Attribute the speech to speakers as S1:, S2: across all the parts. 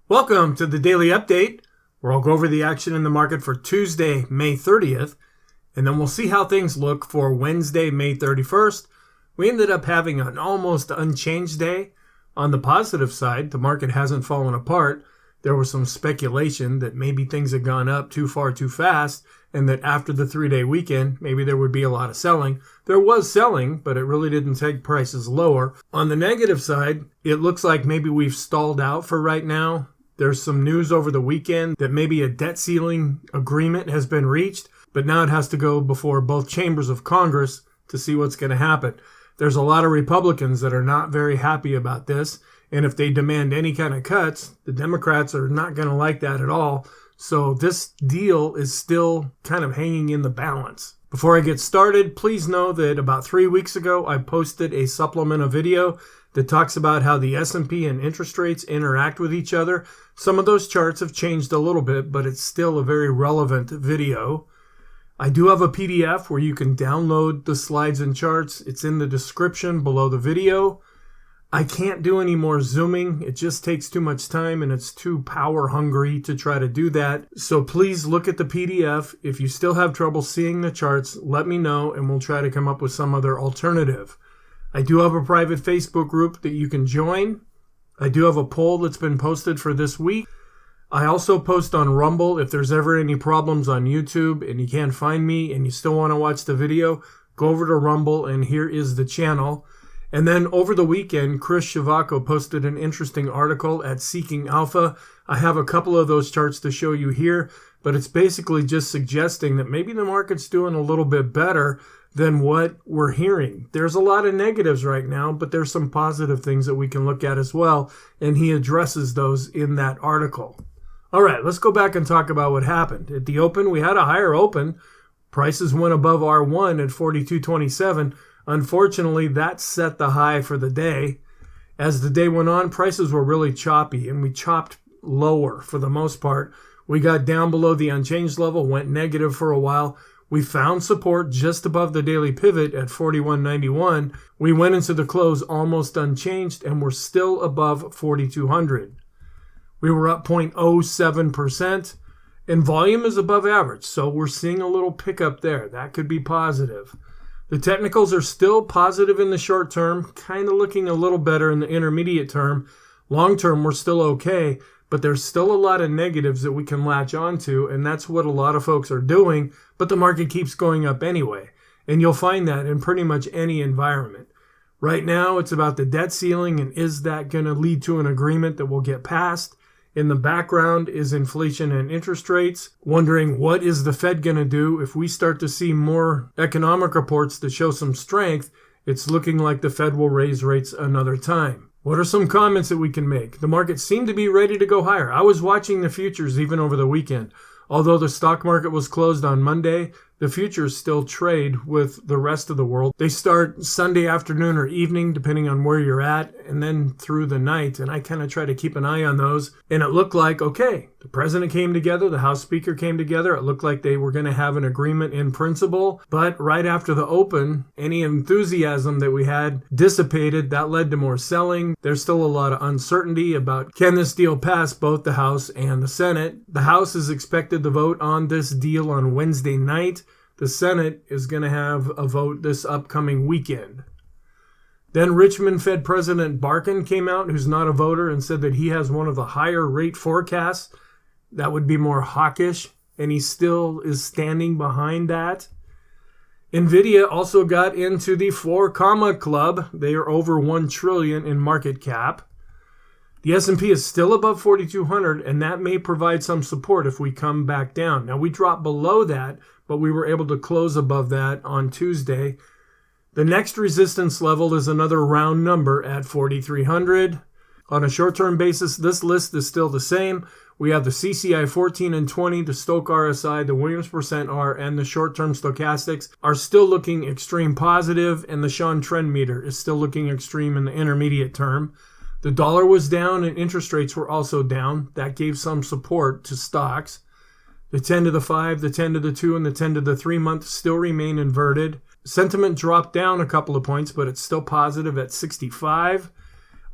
S1: Welcome to the Daily Update, where I'll go over the action in the market for Tuesday, May 30th, and then we'll see how things look for Wednesday, May 31st. We ended up having an almost unchanged day. On the positive side, the market hasn't fallen apart. There was some speculation that maybe things had gone up too far too fast, and that after the 3-day weekend, maybe there would be a lot of selling. There was selling, but it really didn't take prices lower. On the negative side, it looks like maybe we've stalled out for right now. There's some news over the weekend that maybe a debt ceiling agreement has been reached, but now it has to go before both chambers of Congress to see what's going to happen. There's a lot of Republicans that are not very happy about this, and if they demand any kind of cuts, the Democrats are not going to like that at all. So this deal is still kind of hanging in the balance. Before I get started, please know that about 3 weeks ago, I posted a supplemental video that talks about how the S&P and interest rates interact with each other. Some of those charts have changed a little bit, but it's still a very relevant video. I do have a PDF where you can download the slides and charts. It's in the description below the video. I can't do any more zooming. It just takes too much time and it's too power hungry to try to do that. So please look at the PDF. If you still have trouble seeing the charts, let me know and we'll try to come up with some other alternative. I do have a private Facebook group that you can join. I do have a poll that's been posted for this week. I also post on Rumble. If there's ever any problems on YouTube and you can't find me and you still want to watch the video, go over to Rumble and here is the channel. And then over the weekend, Chris Shivako posted an interesting article at Seeking Alpha. I have a couple of those charts to show you here, but it's basically just suggesting that maybe the market's doing a little bit better than what we're hearing. There's a lot of negatives right now, but there's some positive things that we can look at as well, and he addresses those in that article. All right, let's go back and talk about what happened. At the open, we had a higher open. Prices went above R1 at 42.27. Unfortunately, that set the high for the day. As the day went on, prices were really choppy, and we chopped lower for the most part. We got down below the unchanged level, went negative for a while. We found support just above the daily pivot at 41.91. We went into the close almost unchanged, and we're still above 4,200. We were up 0.07%, and volume is above average, so we're seeing a little pickup there. That could be positive. The technicals are still positive in the short term, kind of looking a little better in the intermediate term. Long term, we're still okay, but there's still a lot of negatives that we can latch onto, and that's what a lot of folks are doing, but the market keeps going up anyway. And you'll find that in pretty much any environment. Right now, it's about the debt ceiling, and is that going to lead to an agreement that will get passed? In the background is inflation and interest rates, wondering what is the Fed going to do if we start to see more economic reports that show some strength. It's looking like the Fed will raise rates another time. What are some comments that we can make? The market seemed to be ready to go higher. I was watching the futures even over the weekend. Although the stock market was closed on Monday, the futures still trade with the rest of the world. They start Sunday afternoon or evening, depending on where you're at, and then through the night. And I kind of try to keep an eye on those. And it looked like, okay, the president came together, the House Speaker came together. It looked like they were going to have an agreement in principle. But right after the open, any enthusiasm that we had dissipated. That led to more selling. There's still a lot of uncertainty about can this deal pass both the House and the Senate. The House is expected to vote on this deal on Wednesday night. The Senate is going to have a vote this upcoming weekend. Then Richmond Fed President Barkin came out, who's not a voter, and said that he has one of the higher rate forecasts. That would be more hawkish, and he still is standing behind that. Nvidia also got into the 4 comma club. They are over $1 trillion in market cap. The S&P is still above 4,200, and that may provide some support if we come back down. Now, we dropped below that, but we were able to close above that on Tuesday. The next resistance level is another round number at 4,300. On a short-term basis, this list is still the same. We have the CCI 14 and 20, the Stochc RSI, the Williams %R, and the short-term stochastics are still looking extreme positive, and the Sean trend meter is still looking extreme in the intermediate term. The dollar was down and interest rates were also down. That gave some support to stocks. The 10 to the 5, the 10 to the 2, and the 10 to the 3 month still remain inverted. Sentiment dropped down a couple of points, but it's still positive at 65.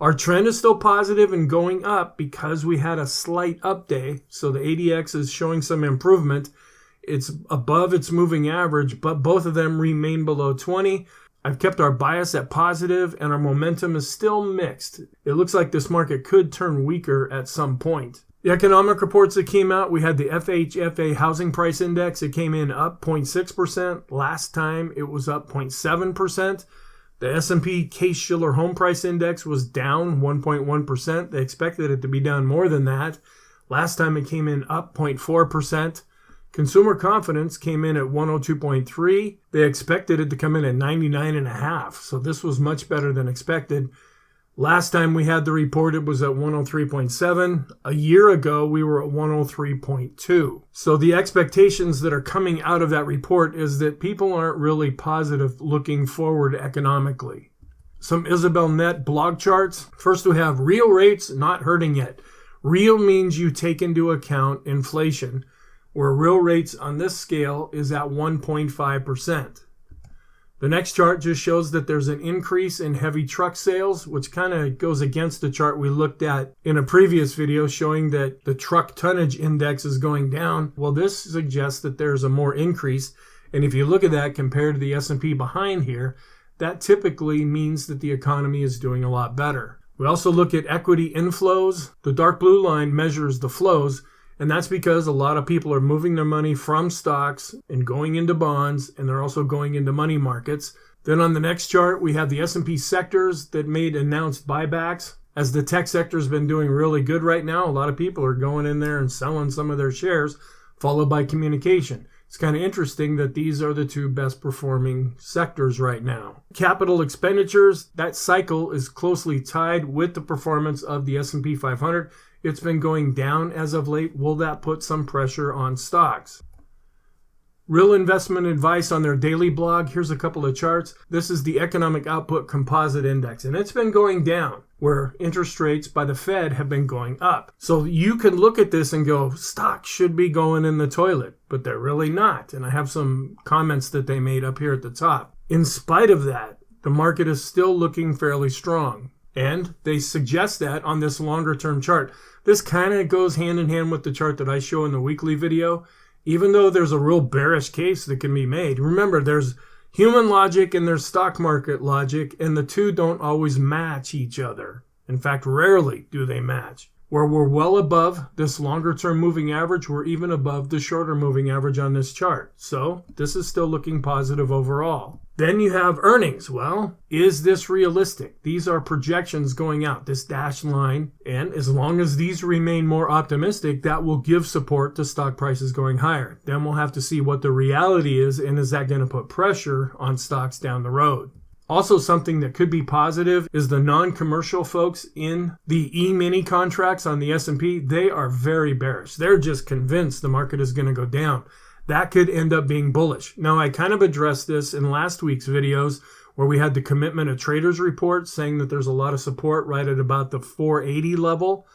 S1: Our trend is still positive and going up because we had a slight up day. So the ADX is showing some improvement. It's above its moving average, but both of them remain below 20. I've kept our bias at positive and our momentum is still mixed. It looks like this market could turn weaker at some point. The economic reports that came out, we had the FHFA housing price index. It came in up 0.6%. Last time it was up 0.7%. The S&P Case-Shiller Home Price Index was down 1.1%. They expected it to be down more than that. Last time it came in up 0.4%. Consumer confidence came in at 102.3. They expected it to come in at 99.5. So this was much better than expected. Last time we had the report, it was at 103.7. A year ago, we were at 103.2. So the expectations that are coming out of that report is that people aren't really positive looking forward economically. Some Isabel Net blog charts. First, we have real rates not hurting yet. Real means you take into account inflation, where real rates on this scale is at 1.5%. The next chart just shows that there's an increase in heavy truck sales, which kind of goes against the chart we looked at in a previous video showing that the truck tonnage index is going down. Well, this suggests that there's a more increase. And if you look at that compared to the S&P behind here, that typically means that the economy is doing a lot better. We also look at equity inflows. The dark blue line measures the flows. And that's because a lot of people are moving their money from stocks and going into bonds, and they're also going into money markets. Then on the next chart, we have the S&P sectors that made announced buybacks. As the tech sector has been doing really good right now, a lot of people are going in there and selling some of their shares, followed by communication. It's kind of interesting that these are the two best performing sectors right now. Capital expenditures, that cycle is closely tied with the performance of the S&P 500. It's been going down as of late. Will that put some pressure on stocks? Real investment advice on their daily blog. Here's a couple of charts. This is the Economic Output Composite Index, and it's been going down where interest rates by the Fed have been going up. So you can look at this and go, stocks should be going in the toilet, but they're really not. And I have some comments that they made up here at the top. In spite of that, the market is still looking fairly strong. And they suggest that on this longer term chart. This kind of goes hand in hand with the chart that I show in the weekly video. Even though there's a real bearish case that can be made. Remember, there's human logic and there's stock market logic, and the two don't always match each other. In fact, rarely do they match. Where we're well above this longer term moving average, we're even above the shorter moving average on this chart. So this is still looking positive overall. Then you have earnings. Well, is this realistic? These are projections going out, this dashed line. And as long as these remain more optimistic, that will give support to stock prices going higher. Then we'll have to see what the reality is, and is that going to put pressure on stocks down the road? Also, something that could be positive is the non-commercial folks in the E-mini contracts on the S&P. They are very bearish. They're just convinced the market is going to go down. That could end up being bullish. Now, I kind of addressed this in last week's videos where we had the commitment of traders report saying that there's a lot of support right at about the 480 level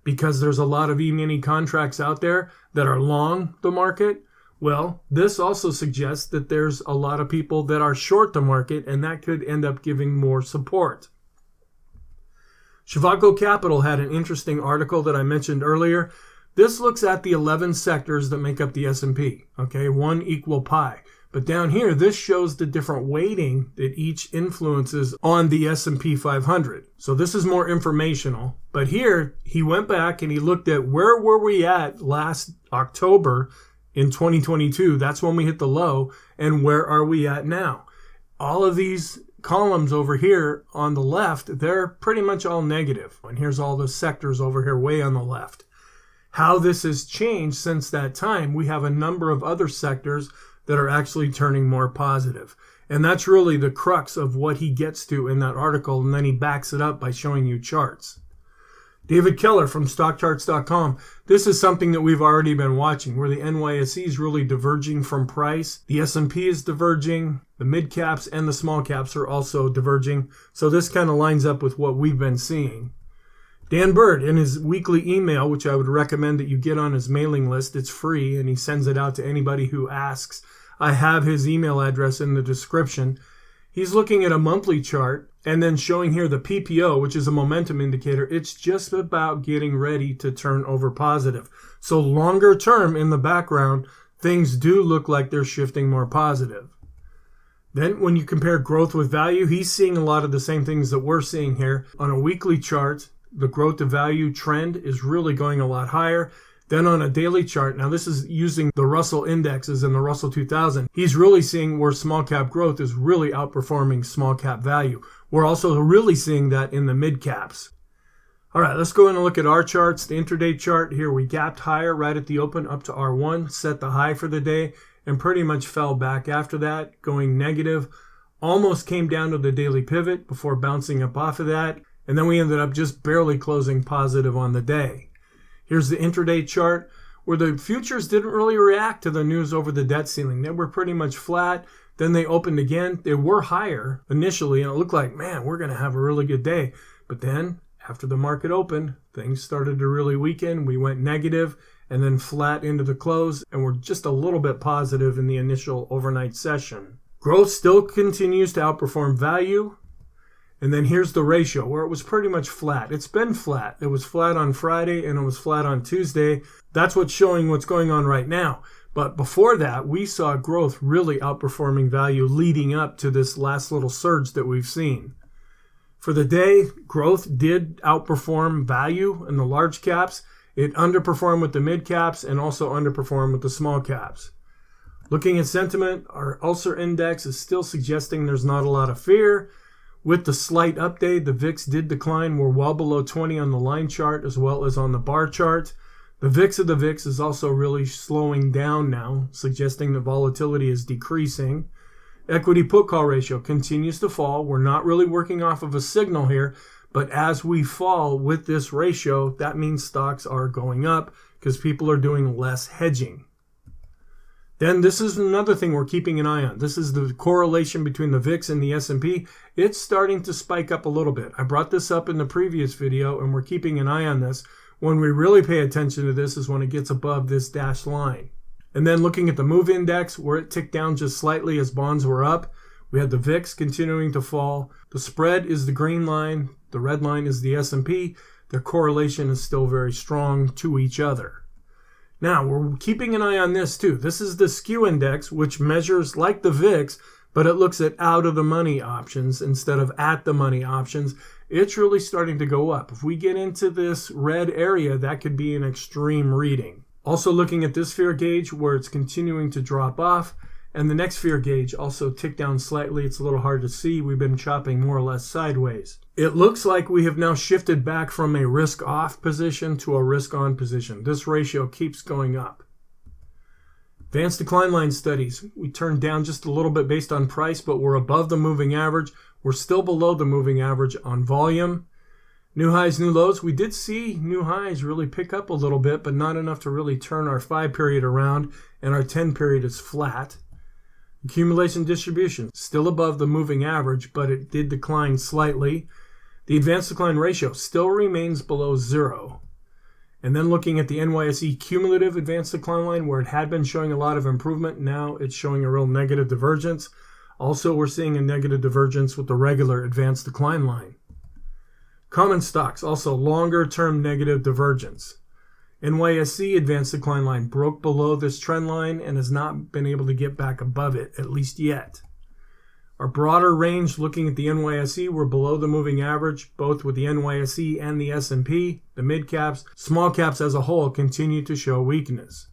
S1: because there's a lot of E-mini contracts out there that are long the market. Well, this also suggests that there's a lot of people that are short the market, and that could end up giving more support. Shivago Capital had an interesting article that I mentioned earlier. This looks at the 11 sectors that make up the S&P, okay, 1 equal pie. But down here, this shows the different weighting that each influences on the S&P 500. So this is more informational. But here, he went back and he looked at where were we at last October in 2022. That's when we hit the low. And where are we at now? All of these columns over here on the left, they're pretty much all negative. And here's all the sectors over here way on the left. How this has changed since that time, we have a number of other sectors that are actually turning more positive. And that's really the crux of what he gets to in that article, and then he backs it up by showing you charts. David Keller from StockCharts.com. This is something that we've already been watching, where the NYSE is really diverging from price. The S&P is diverging. The mid caps and the small caps are also diverging. So this kind of lines up with what we've been seeing. Dan Bird, in his weekly email, which I would recommend that you get on his mailing list, it's free, and he sends it out to anybody who asks. I have his email address in the description. He's looking at a monthly chart, And then showing here the PPO, which is a momentum indicator, it's just about getting ready to turn over positive. So longer term in the background, things do look like they're shifting more positive. Then when you compare growth with value, he's seeing a lot of the same things that we're seeing here. On a weekly chart, the growth to value trend is really going a lot higher. Then on a daily chart, now this is using the Russell indexes and the Russell 2000, he's really seeing where small cap growth is really outperforming small cap value. We're also really seeing that in the mid caps. All right, let's go in and look at our charts. The intraday chart here, we gapped higher right at the open up to R1, set the high for the day, and pretty much fell back after that, going negative. Almost came down to the daily pivot before bouncing up off of that. And then we ended up just barely closing positive on the day. Here's the intraday chart where the futures didn't really react to the news over the debt ceiling. They were pretty much flat. Then they opened again. They were higher initially, and it looked like, man, we're going to have a really good day. But then after the market opened, things started to really weaken. We went negative and then flat into the close, and we're just a little bit positive in the initial overnight session. Growth still continues to outperform value. And then here's the ratio where it was pretty much flat. It's been flat. It was flat on Friday and it was flat on Tuesday. That's what's showing what's going on right now. But before that, we saw growth really outperforming value leading up to this last little surge that we've seen. For the day, growth did outperform value in the large caps. It underperformed with the mid caps and also underperformed with the small caps. Looking at sentiment, our Ulcer index is still suggesting there's not a lot of fear. With the slight update, the VIX did decline. We're well below 20 on the line chart as well as on the bar chart. The VIX of the VIX is also really slowing down now, suggesting that volatility is decreasing. Equity put-call ratio continues to fall. We're not really working off of a signal here, but as we fall with this ratio, that means stocks are going up because people are doing less hedging. Then this is another thing we're keeping an eye on. This is the correlation between the VIX and the S&P. It's starting to spike up a little bit. I brought this up in the previous video, and we're keeping an eye on this. When we really pay attention to this is when it gets above this dashed line. And then looking at the MOVE index, where it ticked down just slightly as bonds were up, we had the VIX continuing to fall. The spread is the green line. The red line is the S&P. Their correlation is still very strong to each other. Now, we're keeping an eye on this too. This is the skew index, which measures like the VIX, but it looks at out-of-the-money options instead of at-the-money options. It's really starting to go up. If we get into this red area, that could be an extreme reading. Also looking at this fear gauge where it's continuing to drop off, and the next fear gauge also ticked down slightly. It's a little hard to see. We've been chopping more or less sideways. It looks like we have now shifted back from a risk-off position to a risk-on position. This ratio keeps going up. Advanced decline line studies. We turned down just a little bit based on price, but we're above the moving average. We're still below the moving average on volume. New highs, new lows. We did see new highs really pick up a little bit, but not enough to really turn our 5 period around, and our 10 period is flat. Accumulation distribution, still above the moving average, but it did decline slightly. The advanced decline ratio still remains below 0. And then looking at the NYSE cumulative advanced decline line, where it had been showing a lot of improvement, now it's showing a real negative divergence. Also, we're seeing a negative divergence with the regular advanced decline line. Common stocks, also longer-term negative divergence. NYSE advanced decline line broke below this trend line and has not been able to get back above it, at least yet. Our broader range, looking at the NYSE, we're below the moving average, both with the NYSE and the S&P. The mid caps, small caps as a whole continue to show weakness.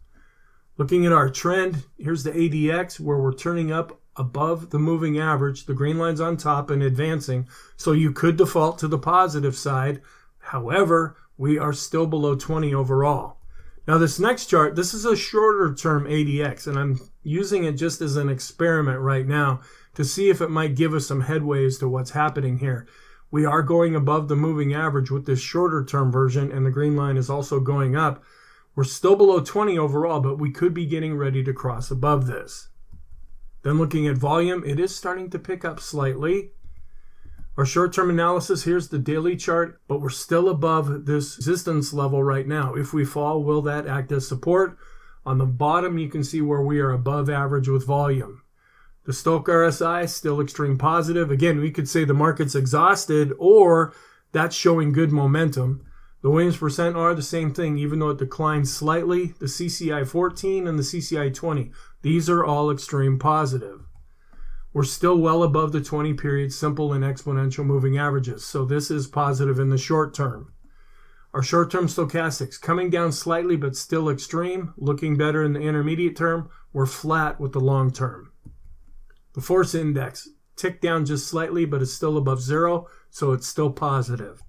S1: Looking at our trend, here's the ADX, where we're turning up above the moving average. The green line's on top and advancing, so you could default to the positive side. However, we are still below 20 overall. Now this next chart, this is a shorter term ADX, and I'm using it just as an experiment right now to see if it might give us some headway as to what's happening here. We are going above the moving average with this shorter term version, and the green line is also going up. We're still below 20 overall, but we could be getting ready to cross above this. Then looking at volume, it is starting to pick up slightly. Our short-term analysis, here's the daily chart, but we're still above this resistance level right now. If we fall, will that act as support? On the bottom, you can see where we are above average with volume. The Stochk RSI still extreme positive. Again, we could say the market's exhausted, or that's showing good momentum. The Williams percent are the same thing, even though it declined slightly. The CCI 14 and the CCI 20, these are all extreme positive. We're still well above the 20-period simple and exponential moving averages, so this is positive in the short term. Our short-term stochastics coming down slightly but still extreme, looking better in the intermediate term. We're flat with the long term. The force index ticked down just slightly, but it's still above zero, so it's still positive.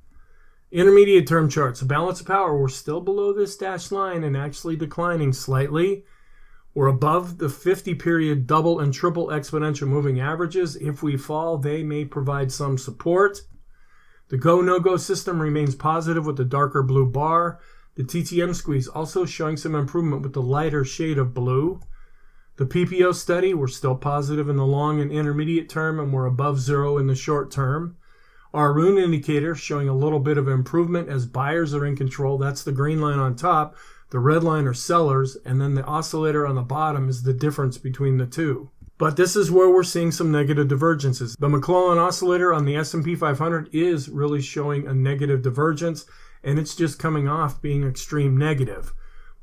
S1: Intermediate term charts, the balance of power, we're still below this dashed line and actually declining slightly. We're above the 50-period double and triple exponential moving averages. If we fall, they may provide some support. The go, no-go system remains positive with the darker blue bar. The TTM squeeze also showing some improvement with the lighter shade of blue. The PPO study, we're still positive in the long and intermediate term, and we're above zero in the short term. Our Rune indicator showing a little bit of improvement as buyers are in control. That's the green line on top. The red line are sellers, and then the oscillator on the bottom is the difference between the two. But this is where we're seeing some negative divergences. The McClellan oscillator on the S&P 500 is really showing a negative divergence, and it's just coming off being extreme negative.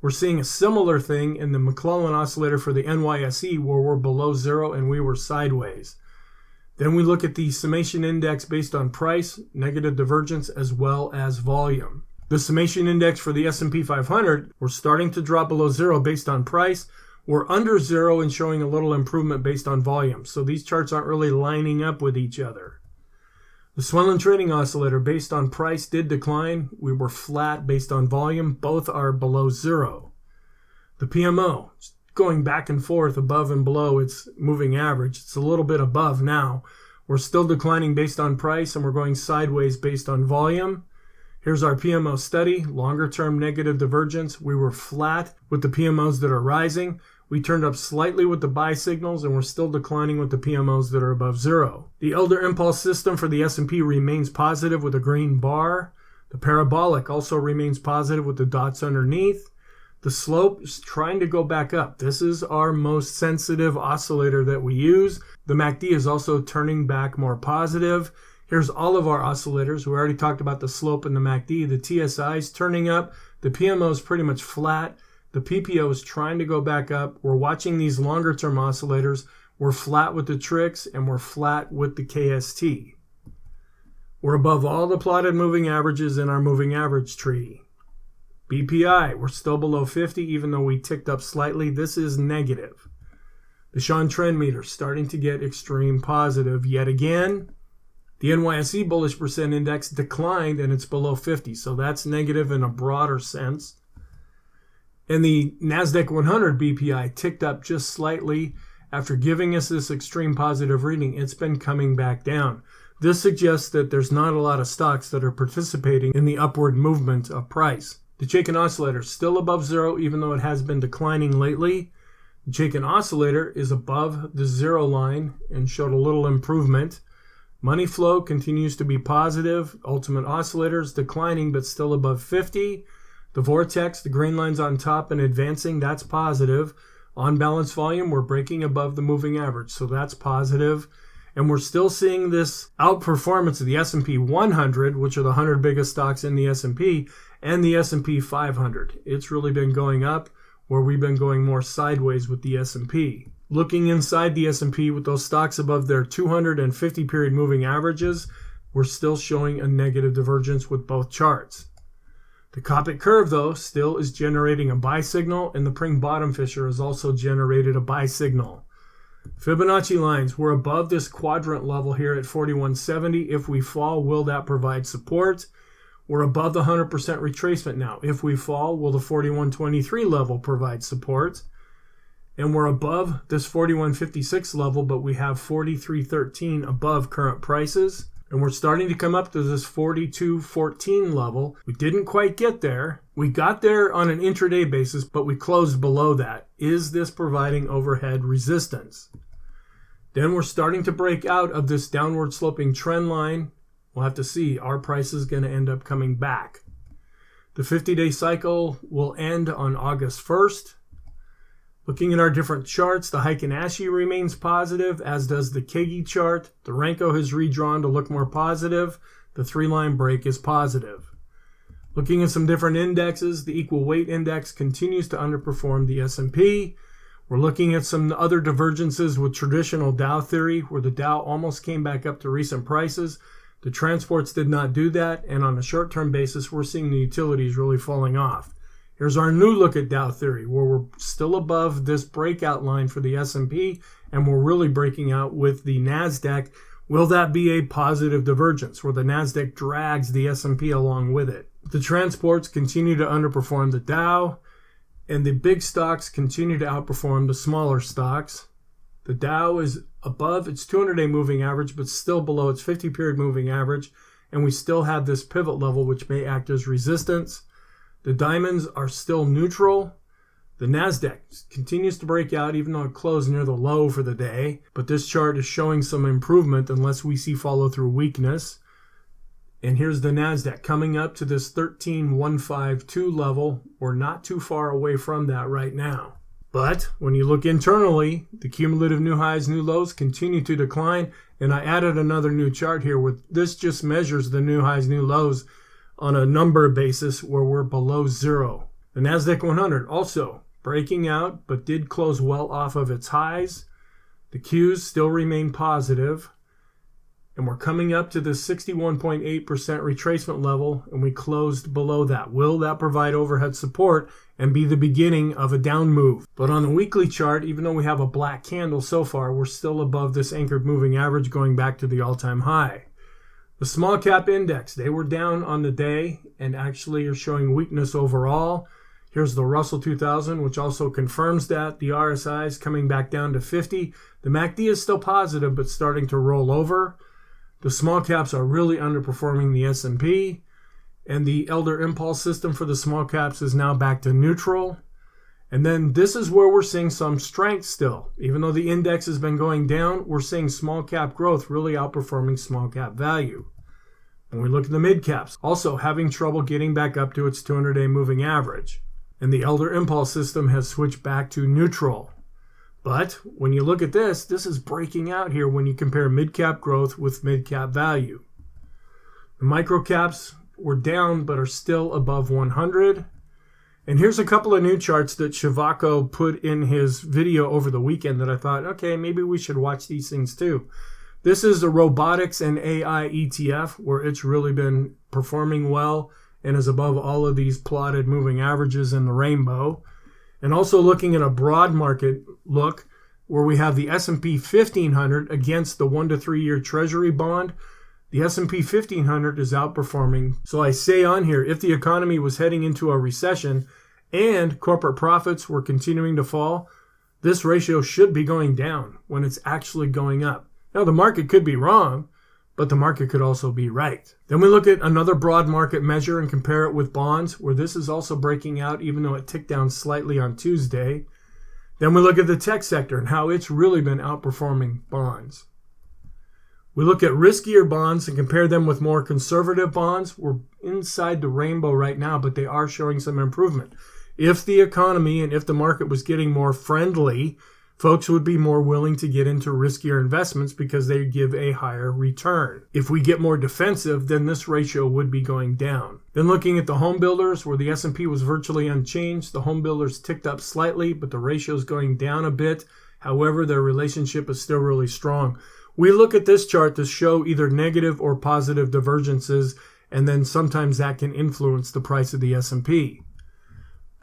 S1: We're seeing a similar thing in the McClellan oscillator for the NYSE, where we're below zero and we were sideways. Then we look at the summation index based on price, negative divergence, as well as volume. The summation index for the S&P 500, we're starting to drop below zero based on price. We're under zero and showing a little improvement based on volume. So these charts aren't really lining up with each other. The Swenlin trading oscillator based on price did decline. We were flat based on volume. Both are below zero. The PMO, going back and forth above and below its moving average. It's a little bit above now. We're still declining based on price, and we're going sideways based on volume. Here's our PMO study, longer-term negative divergence. We were flat with the PMOs that are rising. We turned up slightly with the buy signals, and we're still declining with the PMOs that are above zero. The Elder Impulse system for the S&P remains positive with a green bar. The parabolic also remains positive with the dots underneath. The slope is trying to go back up. This is our most sensitive oscillator that we use. The MACD is also turning back more positive. Here's all of our oscillators. We already talked about the slope and the MACD. The TSI is turning up. The PMO is pretty much flat. The PPO is trying to go back up. We're watching these longer term oscillators. We're flat with the TRIX and we're flat with the KST. We're above all the plotted moving averages in our moving average tree. BPI, we're still below 50 even though we ticked up slightly. This is negative. The Sean trend meter starting to get extreme positive yet again. The NYSE bullish percent index declined and it's below 50, so that's negative in a broader sense. And the NASDAQ 100 BPI ticked up just slightly after giving us this extreme positive reading. It's been coming back down. This suggests that there's not a lot of stocks that are participating in the upward movement of price. The Chaikin oscillator is still above zero even though it has been declining lately. The Chaikin oscillator is above the zero line and showed a little improvement. Money flow continues to be positive. Ultimate oscillators declining but still above 50. The vortex, the green line's on top and advancing, that's positive. On balance volume, we're breaking above the moving average, so that's positive. And we're still seeing this outperformance of the S&P 100, which are the 100 biggest stocks in the S&P, and the S&P 500. It's really been going up, where we've been going more sideways with the S&P. Looking inside the S&P with those stocks above their 250 period moving averages, we're still showing a negative divergence with both charts. The Copic curve, though, still is generating a buy signal, and the Pring bottom fisher has also generated a buy signal. Fibonacci lines, we're above this quadrant level here at 4170. If we fall, will that provide support? We're above the 100% retracement now. If we fall, will the 4123 level provide support? And we're above this 4156 level, but we have 4313 above current prices. And we're starting to come up to this 4214 level. We didn't quite get there. We got there on an intraday basis, but we closed below that. Is this providing overhead resistance? Then we're starting to break out of this downward sloping trend line. We'll have to see. Our price is going to end up coming back. The 50-day cycle will end on August 1st. Looking at our different charts, the Heiken Ashi remains positive, as does the Kegi chart. The Renko has redrawn to look more positive. The 3-line break is positive. Looking at some different indexes, the equal weight index continues to underperform the S&P. We're looking at some other divergences with traditional Dow theory, where the Dow almost came back up to recent prices. The transports did not do that, and on a short-term basis, we're seeing the utilities really falling off. Here's our new look at Dow theory, where we're still above this breakout line for the S&P, and we're really breaking out with the NASDAQ. Will that be a positive divergence, where the NASDAQ drags the S&P along with it? The transports continue to underperform the Dow, and the big stocks continue to outperform the smaller stocks. The Dow is above its 200-day moving average, but still below its 50-period moving average, and we still have this pivot level, which may act as resistance. The diamonds are still neutral. The NASDAQ continues to break out, even though it closed near the low for the day, but this chart is showing some improvement unless we see follow-through weakness. And here's the NASDAQ coming up to this 13,152 level. We're not too far away from that right now. But when you look internally, the cumulative new highs, new lows continue to decline. And I added another new chart here where this just measures the new highs, new lows on a number basis where we're below zero. The NASDAQ 100 also breaking out, but did close well off of its highs. The Qs still remain positive. And we're coming up to the 61.8% retracement level, and we closed below that. Will that provide overhead support and be the beginning of a down move? But on the weekly chart, even though we have a black candle so far, we're still above this anchored moving average going back to the all-time high. The small cap index, they were down on the day and actually are showing weakness overall. Here's the Russell 2000, which also confirms that. The RSI is coming back down to 50. The MACD is still positive, but starting to roll over. The small caps are really underperforming the S&P, and the Elder Impulse system for the small caps is now back to neutral. And then this is where we're seeing some strength still. Even though the index has been going down, we're seeing small cap growth really outperforming small cap value. When we look at the mid caps, also having trouble getting back up to its 200-day moving average. And the Elder Impulse system has switched back to neutral. But when you look at this, this is breaking out here when you compare mid-cap growth with mid-cap value. The micro-caps were down but are still above 100. And here's a couple of new charts that Shivako put in his video over the weekend that I thought, okay, maybe we should watch these things too. This is the robotics and AI ETF, where it's really been performing well and is above all of these plotted moving averages in the rainbow. And also looking at a broad market look where we have the S&P 1500 against the 1 to 3 year Treasury bond. The S&P 1500 is outperforming. So I say on here, if the economy was heading into a recession and corporate profits were continuing to fall, this ratio should be going down when it's actually going up. Now the market could be wrong, but the market could also be right. Then we look at another broad market measure and compare it with bonds, where this is also breaking out even though it ticked down slightly on Tuesday. Then we look at the tech sector and how it's really been outperforming bonds. We look at riskier bonds and compare them with more conservative bonds. We're inside the rainbow right now, but they are showing some improvement. If the economy and if the market was getting more friendly, folks would be more willing to get into riskier investments because they give a higher return. If we get more defensive, then this ratio would be going down. Then looking at the home builders, where the S&P was virtually unchanged, the home builders ticked up slightly, but the ratio is going down a bit. However, their relationship is still really strong. We look at this chart to show either negative or positive divergences, and then sometimes that can influence the price of the S&P.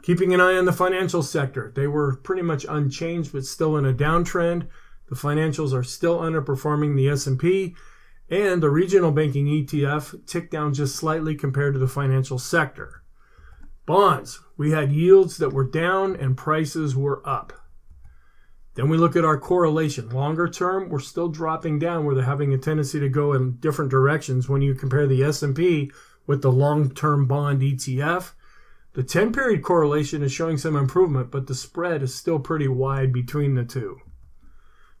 S1: Keeping an eye on the financial sector. They were pretty much unchanged, but still in a downtrend. The financials are still underperforming the S&P, and the regional banking ETF ticked down just slightly compared to the financial sector. Bonds. We had yields that were down and prices were up. Then we look at our correlation. Longer term, we're still dropping down where they're having a tendency to go in different directions when you compare the S&P with the long-term bond ETF. The 10-period correlation is showing some improvement, but the spread is still pretty wide between the two.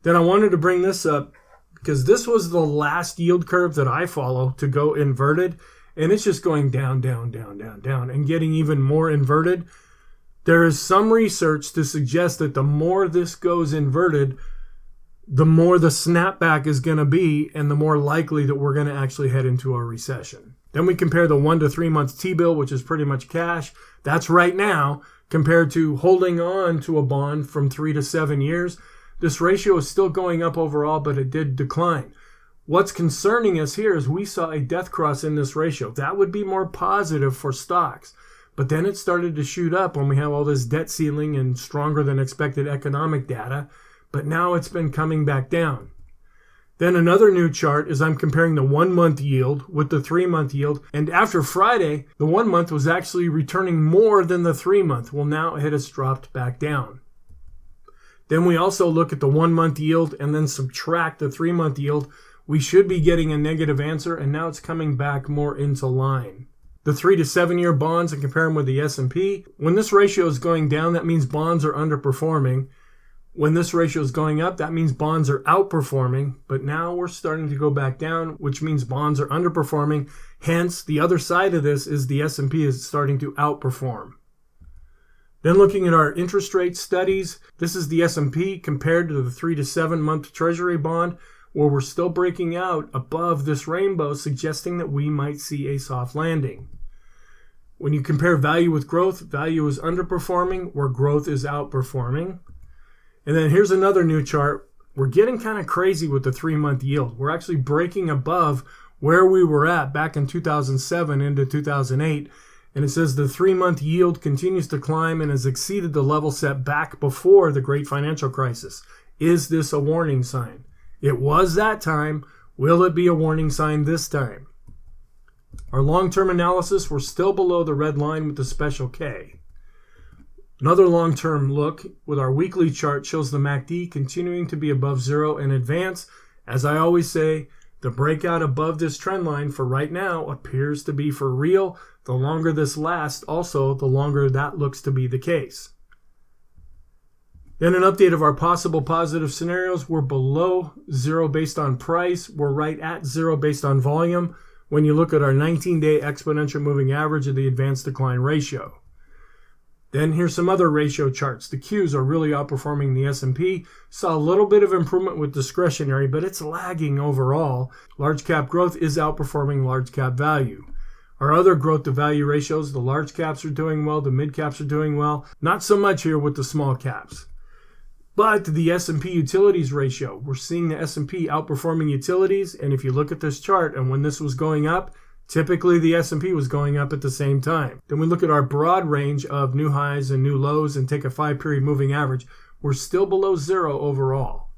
S1: Then I wanted to bring this up because this was the last yield curve that I follow to go inverted, and it's just going down, down, down, down, down, and getting even more inverted. There is some research to suggest that the more this goes inverted, the more the snapback is going to be and the more likely that we're going to actually head into a recession. Then we compare the 1 to 3 month T-bill, which is pretty much cash. That's right now, compared to holding on to a bond from 3 to 7 years. This ratio is still going up overall, but it did decline. What's concerning us here is we saw a death cross in this ratio. That would be more positive for stocks. But then it started to shoot up when we have all this debt ceiling and stronger than expected economic data. But now it's been coming back down. Then another new chart is I'm comparing the 1 month yield with the 3 month yield. And after Friday, the 1 month was actually returning more than the 3 month. Well, now it has dropped back down. Then we also look at the 1 month yield and then subtract the 3 month yield. We should be getting a negative answer, and now it's coming back more into line. The 3 to 7 year bonds and compare them with the S&P. When this ratio is going down, that means bonds are underperforming. When this ratio is going up, that means bonds are outperforming, but now we're starting to go back down, which means bonds are underperforming. Hence, the other side of this is the S&P is starting to outperform. Then looking at our interest rate studies, this is the S&P compared to the 3 to 7 month Treasury bond, where we're still breaking out above this rainbow, suggesting that we might see a soft landing. When you compare value with growth, value is underperforming, where growth is outperforming. And then here's another new chart. We're getting kind of crazy with the 3 month yield. We're actually breaking above where we were at back in 2007 into 2008. And it says the 3 month yield continues to climb and has exceeded the level set back before the great financial crisis. Is this a warning sign? It was that time. Will it be a warning sign this time? Our long-term analysis, we're still below the red line with the special K. Another long-term look with our weekly chart shows the MACD continuing to be above zero in advance. As I always say, the breakout above this trend line for right now appears to be for real. The longer this lasts, also, the longer that looks to be the case. Then an update of our possible positive scenarios. We're below zero based on price. We're right at zero based on volume when you look at our 19-day exponential moving average of the advanced decline ratio. Then here's some other ratio charts. The Qs are really outperforming the S&P. Saw a little bit of improvement with discretionary, but it's lagging overall. Large cap growth is outperforming large cap value. Our other growth to value ratios, the large caps are doing well, the mid caps are doing well. Not so much here with the small caps. But the S&P utilities ratio, we're seeing the S&P outperforming utilities. And if you look at this chart and when this was going up, typically the S&P was going up at the same time. Then we look at our broad range of new highs and new lows and take a 5-period moving average. We're still below zero overall.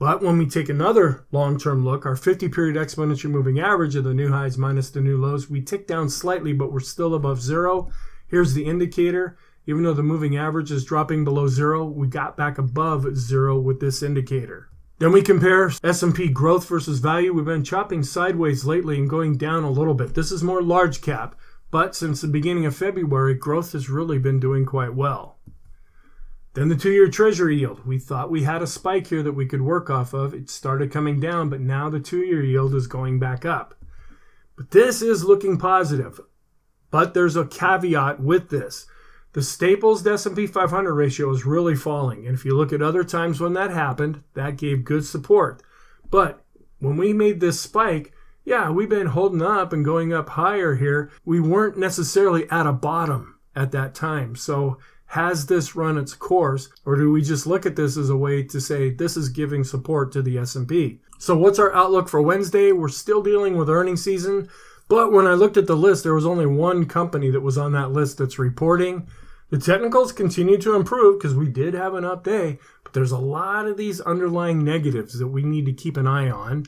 S1: But when we take another long-term look, our 50-period exponential moving average of the new highs minus the new lows, we tick down slightly, but we're still above zero. Here's the indicator. Even though the moving average is dropping below zero, we got back above zero with this indicator. Then we compare S&P growth versus value. We've been chopping sideways lately and going down a little bit. This is more large cap, but since the beginning of February, growth has really been doing quite well. Then the 2-year Treasury yield. We thought we had a spike here that we could work off of. It started coming down, but now the 2-year yield is going back up. But this is looking positive. But there's a caveat with this. The Staples to S&P 500 ratio is really falling. And if you look at other times when that happened, that gave good support. But when we made this spike, yeah, we've been holding up and going up higher here. We weren't necessarily at a bottom at that time. So has this run its course, or do we just look at this as a way to say this is giving support to the S&P? So what's our outlook for Wednesday? We're still dealing with earnings season. But when I looked at the list, there was only one company that was on that list that's reporting. The technicals continue to improve because we did have an up day, but there's a lot of these underlying negatives that we need to keep an eye on.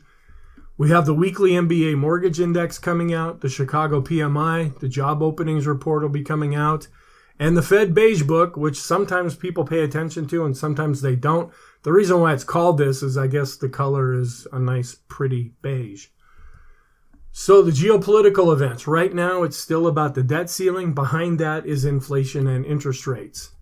S1: We have the weekly MBA mortgage index coming out, the Chicago PMI, the job openings report will be coming out, and the Fed Beige Book, which sometimes people pay attention to and sometimes they don't. The reason why it's called this is I guess the color is a nice, pretty beige. So the geopolitical events, right now it's still about the debt ceiling. Behind that is inflation and interest rates.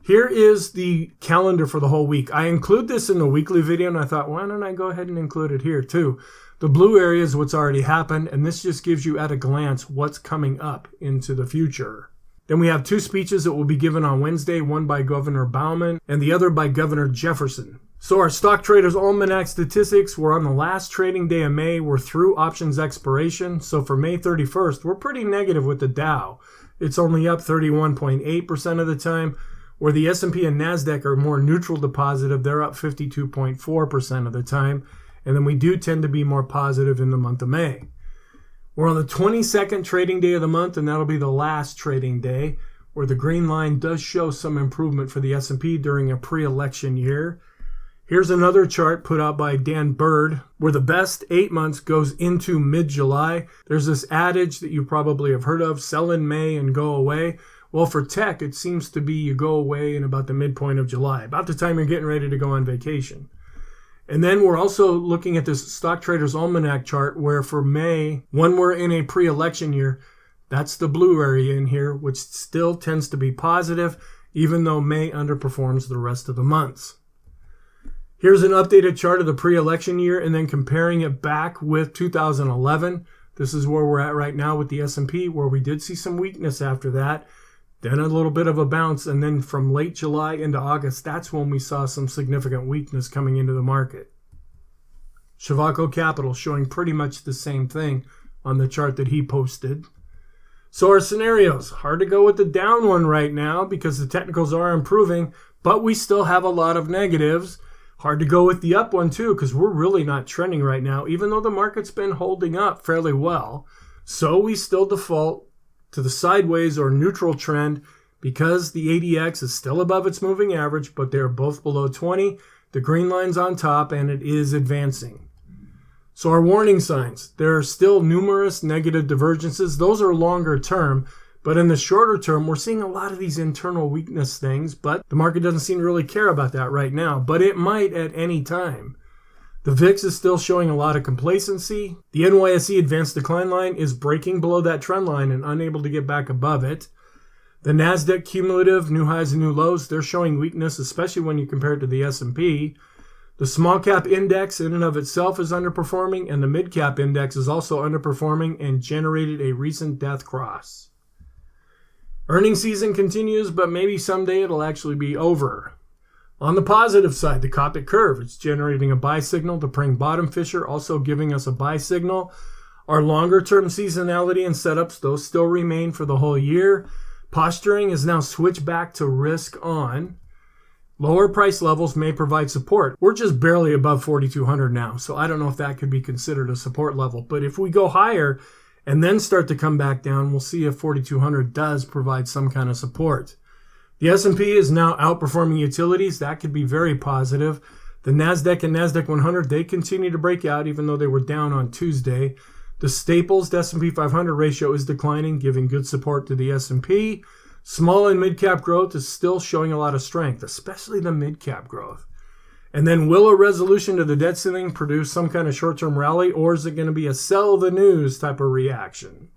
S1: Here is the calendar for the whole week. I include this in the weekly video and I thought, why don't I go ahead and include it here too? The blue area is what's already happened, and this just gives you at a glance what's coming up into the future. Then we have two speeches that will be given on Wednesday, one by Governor Bowman and the other by Governor Jefferson. So our Stock Traders Almanac statistics, we're on the last trading day of May. We're through options expiration. So for May 31st, we're pretty negative with the Dow. It's only up 31.8% of the time, where the S&P and NASDAQ are more neutral to positive. They're up 52.4% of the time. And then we do tend to be more positive in the month of May. We're on the 22nd trading day of the month, and that'll be the last trading day, where the green line does show some improvement for the S&P during a pre-election year. Here's another chart put out by Dan Bird, where the best 8 months goes into mid-July. There's this adage that you probably have heard of, sell in May and go away. Well, for tech, it seems to be you go away in about the midpoint of July, about the time you're getting ready to go on vacation. And then we're also looking at this Stock Traders Almanac chart, where for May, when we're in a pre-election year, that's the blue area in here, which still tends to be positive, even though May underperforms the rest of the months. Here's an updated chart of the pre-election year and then comparing it back with 2011. This is where we're at right now with the S&P, where we did see some weakness after that, then a little bit of a bounce, and then from late July into August, that's when we saw some significant weakness coming into the market. Shavaco Capital showing pretty much the same thing on the chart that he posted. So our scenarios, hard to go with the down one right now because the technicals are improving, but we still have a lot of negatives. Hard to go with the up one too, because we're really not trending right now, even though the market's been holding up fairly well. So we still default to the sideways or neutral trend because the ADX is still above its moving average, but they're both below 20. The green line's on top and it is advancing. So our warning signs, there are still numerous negative divergences. Those are longer term. But in the shorter term, we're seeing a lot of these internal weakness things, but the market doesn't seem to really care about that right now, but it might at any time. The VIX is still showing a lot of complacency. The NYSE advanced decline line is breaking below that trend line and unable to get back above it. The NASDAQ cumulative new highs and new lows, they're showing weakness, especially when you compare it to the S&P. The small cap index in and of itself is underperforming, and the mid cap index is also underperforming and generated a recent death cross. Earnings season continues, but maybe someday it'll actually be over. On the positive side, the Copic curve, it's generating a buy signal. The Pring bottom fisher also giving us a buy signal. Our longer term seasonality and setups, those still remain for the whole year. Posturing is now switched back to risk on. Lower price levels may provide support. We're just barely above 4,200 now, so I don't know if that could be considered a support level. But if we go higher and then start to come back down, we'll see if 4,200 does provide some kind of support. The S&P is now outperforming utilities. That could be very positive. The NASDAQ and NASDAQ 100, they continue to break out even though they were down on Tuesday. The Staples to S&P 500 ratio is declining, giving good support to the S&P. Small and mid-cap growth is still showing a lot of strength, especially the mid-cap growth. And then will a resolution to the debt ceiling produce some kind of short-term rally, or is it going to be a sell the news type of reaction?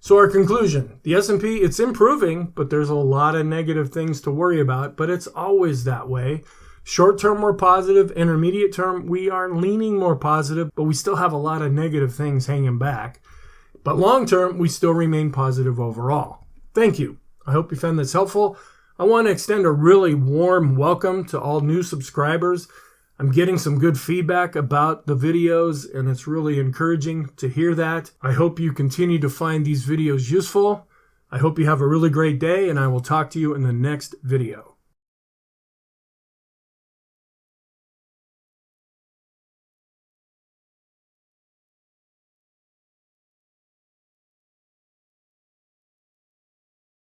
S1: So our conclusion, the S&P, it's improving, but there's a lot of negative things to worry about, but it's always that way. Short-term, we're positive. Intermediate term, we are leaning more positive, but we still have a lot of negative things hanging back. But long-term, we still remain positive overall. Thank you. I hope you found this helpful. I want to extend a really warm welcome to all new subscribers. I'm getting some good feedback about the videos, and it's really encouraging to hear that. I hope you continue to find these videos useful. I hope you have a really great day, and I will talk to you in the next video.